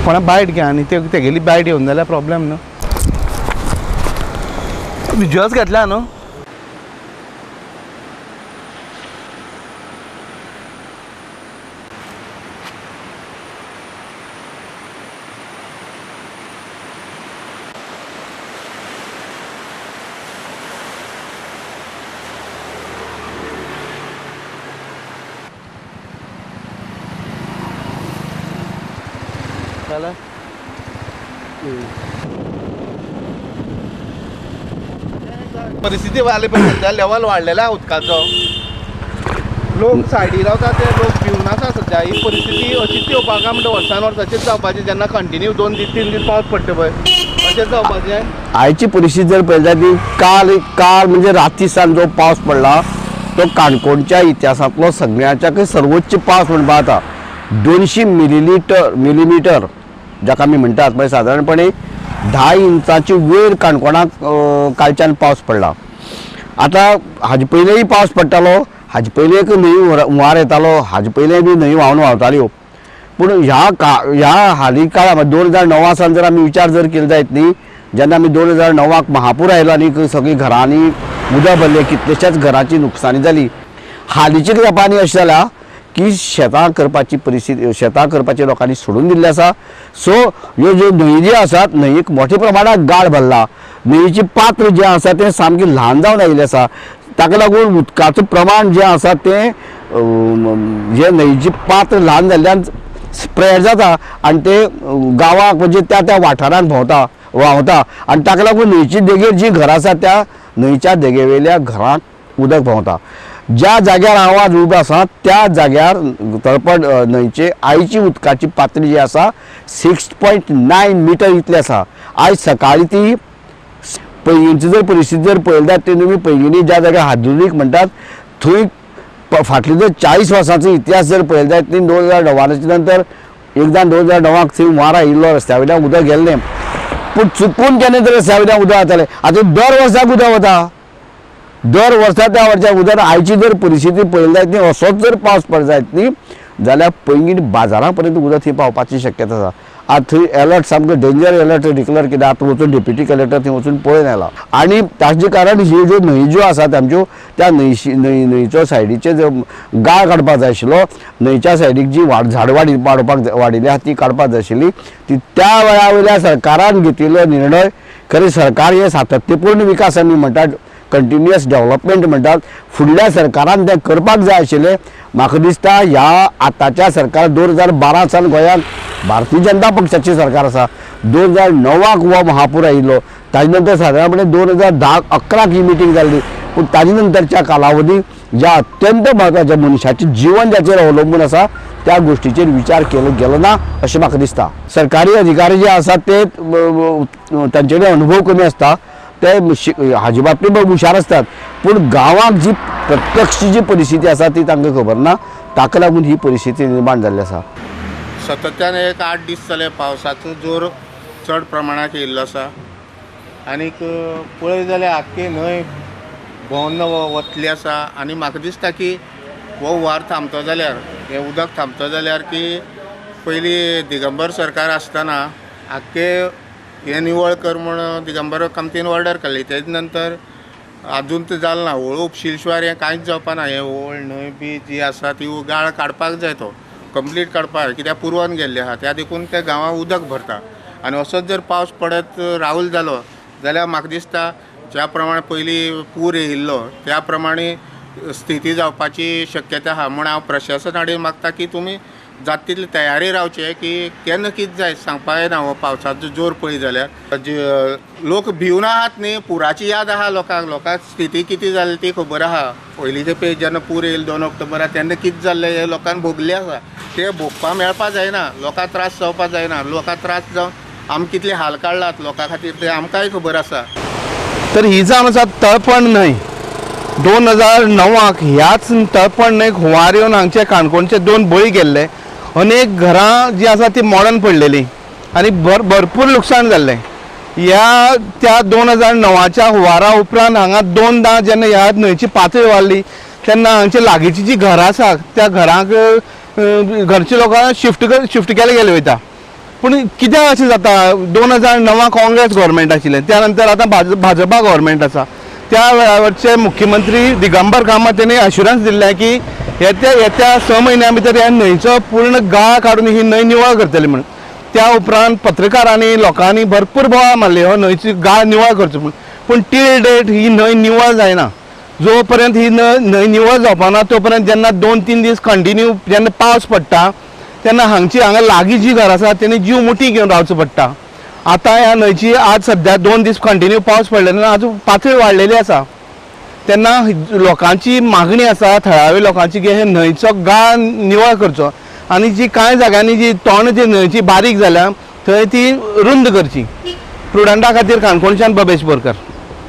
कोणा बायट घे आनी तेगेली बायट येवन जाल्यार प्रॉब्लेम न्हू. विज्युअल्स घेतल्या न्हू. परिस्थिती वाले पण सध्या लेवल वाढलेला आहे उदकाचो. लोक सायडी रावता ते लोक भिवन आसा सध्या. ही परिस्थिती अशीच येवपाक म्हणटा वर्सान वर्स अशेंच जावपाचें. जेन्ना कंटिन्यू 2-3 दीस पावस पडटा पळय अशेंच जावपाचें. आयची परिस्थिती जर पळयल्यार ती काल म्हणजे राती सावन जो पावस पडला तो काणकोणच्या इतिहासांतलो सगळ्याच्याकय सर्वोच्च पावस म्हणपा जाता. 200 मिलीमीटर जाका आमी म्हणटात म्हणजे सादारणपणे 10 इंचाची वयर काणकोणाक कालच्यान पावस पडला. आतां हाजे पयलेंय पावस पडटालो, हाजे पयलीं एक न्हंय हुंवार येतालो, हाजे पयलीं बी न्हंय व्हांवन व्हांवताल्यो. पूण ह्या हालीं काळांत 2009 सावन जर आमी विचार जर केलो जायत न्ही, जेन्ना आमी 2009 महापूर आयलो आनी सगळीं घरांनी उदक भरलें, कितलेशेच घरांची नुकसानी जाली. हालींच्या तेंपांनी अशें जालां की शेतां करपाची परिस्थिती, शेतां करपाचे लोकांनी सोडून दिल्लें आसा. सो ह्यो ज्यो न्हंयो ज्यो आसात न्हंयेक मोठ्या प्रमाणात गाळ भरला. न्हंयेची पात्र जें आसा तें सामकें ल्हान जावन आयिल्लें आसा. ताका लागून उदकाचें प्रमाण जें आसा तें जे न्हंयची पात्र ल्हान जाल्ल्यान स्प्रेड जाता आनी ते गांवांक म्हणजे त्या वाठारांत व्हांवता आनी ताका लागून न्हंयची देगेर जीं घरां आसात त्या न्हंयच्या देगेवेल्या घरांक उदक व्हांवता. ज्या जाग्यार हांव आज उबो आसा त्या जाग्यार तळपट न्हंयचे आयची उदकाची पातळी जी आसा 6.9 मीटर इतली आसा. आयज सकाळीं ती पैंगीणची जर परिस्थिती जर पळयल्यार ते तुमी पैंगीणी ज्या जाग्यार हादुरीक म्हणटात थंय फाटले जर 40 वर्सांचो इतिहास जर पळयलो जायत न्ही, 2009 नंतर एकदां 2009 थंय हुंवार आयिल्लो, रस्त्या वयल्यान उदक गेल्लें. पूण चुकून केन्ना तरी रस्त्या वयल्यान उदक जातालें. आतां दर वर्साक उदक वता, दर वर्सा त्या वर्सा उदक. आयची जर परिस्थिती पळयली जायत न्ही, असोच जर पावस पडलो जायत न्ही जाल्यार पैंगीण बाजारा पर्यंत उदक थंय पावपाची शक्यता आसा. आतां थंय अलर्ट सामको डेंजर अलर्ट डिक्लेअर केला. आतां वचून डेप्युटी कलेक्टर थंय वचून पळोवन आयला. आनी ताजे कारण ह्यो ज्यो न्हंयो ज्यो आसात आमच्यो त्या न्हंयचो सायडीचे जो गाळ काडपाक जाय आशिल्लो, न्हंयच्या सायडीक जी झाड वाडिल्ली आसा ती काडपाक जाय आशिल्ली. ती त्या वेळा वयल्या सरकारान घेतिल्लो निर्णय. खरें सरकार हे सातत्यपूर्ण विकास आमी म्हणटात, कंटिन्युअस डेव्हलपमेंट म्हणटात, फुडल्या सरकारान तें करपाक जाय आशिल्लें. म्हाका दिसता ह्या आतांच्या सरकार 2012 साल गोंयांत भारतीय जनता पक्षाची सरकार आसा. 2009 हो महापूर आयिल्लो, ताजे नंतर सादारणपणे 2010-11 ही मिटींग जाल्ली. पूण ताजे नंतरच्या कालावधीक ज्या अत्यंत म्हत्वाच्या मनशाचें जिवन जाचेर अवलंबून आसा त्या गोष्टीचेर विचार केलो गेलो ना अशें म्हाका दिसता. सरकारी अधिकारी जे आसात ते तांचे कडेन अनुभव कमी आसता, ते हाजे बाबतींत हुशार असतात, पूण गांवांत जी प्रत्यक्ष जी परिस्थिती आसा ती तांकां खबर ना. ताका लागून ही परिस्थिती निर्माण जाल्ली आसा. सतत्यान एक 8 दीस जाले पावसाचो जोर चड प्रमाणात येयल्लो आसा. आनीक पळय जाल्यार आख्खी न्हंय भोंवन वतली आसा. आनी म्हाका दिसता की हो हुंवार थांबतो जाल्यार, हें उदक थांबतो जाल्यार की पयलीं दिगंबर सरकार आसतना आख्खे हें निवळ कर म्हूण दिगंबर कामतीन ऑर्डर काडली. तेजे नंतर आजून ते जालें ना. व्हळ उपशील शिवाय हें कांयच जावपा ना. हें व्हळ न्हंय बी जी आसा ती गाळ काडपाक जाय, तो कंप्लीट काडपाक, कित्याक पुरवून गेल्ले आहा. त्या देखून त्या गांवांत उदक भरता. आनी असोच जर पावस पडत रावलो जालो जाल्यार म्हाका दिसता ज्या प्रमाणे पयलीं पूर येयिल्लो त्या प्रमाणे स्थिती जावपाची शक्यता आहा. म्हूण हांव प्रशासन कडेन मागता की तुमी जाता तितले तयारी रावचे की केन्ना कितें जाय सांगपा येना. हो पावसाचो जोर पळय जाल्यार लोक भिवन आहात न्ही, पुराची याद आहा लोकांक स्थिती कितें जाली ती खबर आहा. पयलींचे पेज जेन्ना पूर येयलो 2 ऑक्टोबराक तेन्ना कितें जाल्लें हें लोकांक भोगलें आसा. ते भोगपा मेळपा जायना, लोकांक त्रास जावपा जायना. लोकांक त्रास जावन आमी कितले हाल काडलात लोकां खातीर ते आमकांय खबर आसा. तर ही जावन आसा तळपण न्हंय. 2009 ह्याच तळपण न्हंयक हुंवार येवन हांगचे काणकोणचे 2 बळी गेल्ले. अनेक घरां जी आसा ती मोडून पडलेली आनी भरपूर लुकसाण जाल्लें. ह्या त्या 2009च्या हुंवारा उपरांत हांगा 2दा जेन्ना ह्या न्हंयची पातळी वाडली तेन्ना हांगची लागींची जी घरां आसा त्या घरांक घरचे लोकांक शिफ्ट केले गेले वयता. पूण कित्याक अशें जाता 2009 काँग्रेस गव्हर्मेंट आशिल्लें, त्या नंतर आतां भाजपा गव्हर्मेंट आसा. त्या वेळाचे मुख्यमंत्री दिगंबर कामत त्यांनी अश्युरन्स दिल्ले की येत्या 6 म्हयन्यां भितर ह्या न्हंयचो पूर्ण गाळ काडून ही न्हंय निवळ करतली म्हणून. त्या उपरांत पत्रकारांनी लोकांनी भरपूर बोवाळ मारले हो न्हंयची गाळ निवळ करचो म्हणून. पूण टील डेट ही न्हंय निवळ जायना. जो पर्यंत ही न्हंय निवळ जावपाना तो पर्यंत जेन्ना 2-3 दीस कंटिन्यू जेन्ना पावस पडटा तेन्ना हांगा लागीं जी घरां आसा तेणी जीव मुठी घेवन रावचो पडटा. आतां ह्या न्हंयची आज सध्या 2 दीस कंटिन्यू पावस पडलेलो आजून पातळी वाडलेली आसा. तेन्ना लोकांची मागणी आसा थळाव्या लोकांची की हे न्हंयचो गाळ निवळ करचो आनी जी कांय जाग्यांनी जी तोंड जी न्हंयची बारीक जाल्या थंय ती रुंद करची. प्रुडंटा खातीर काणकोणच्यान बबेश बोरकर.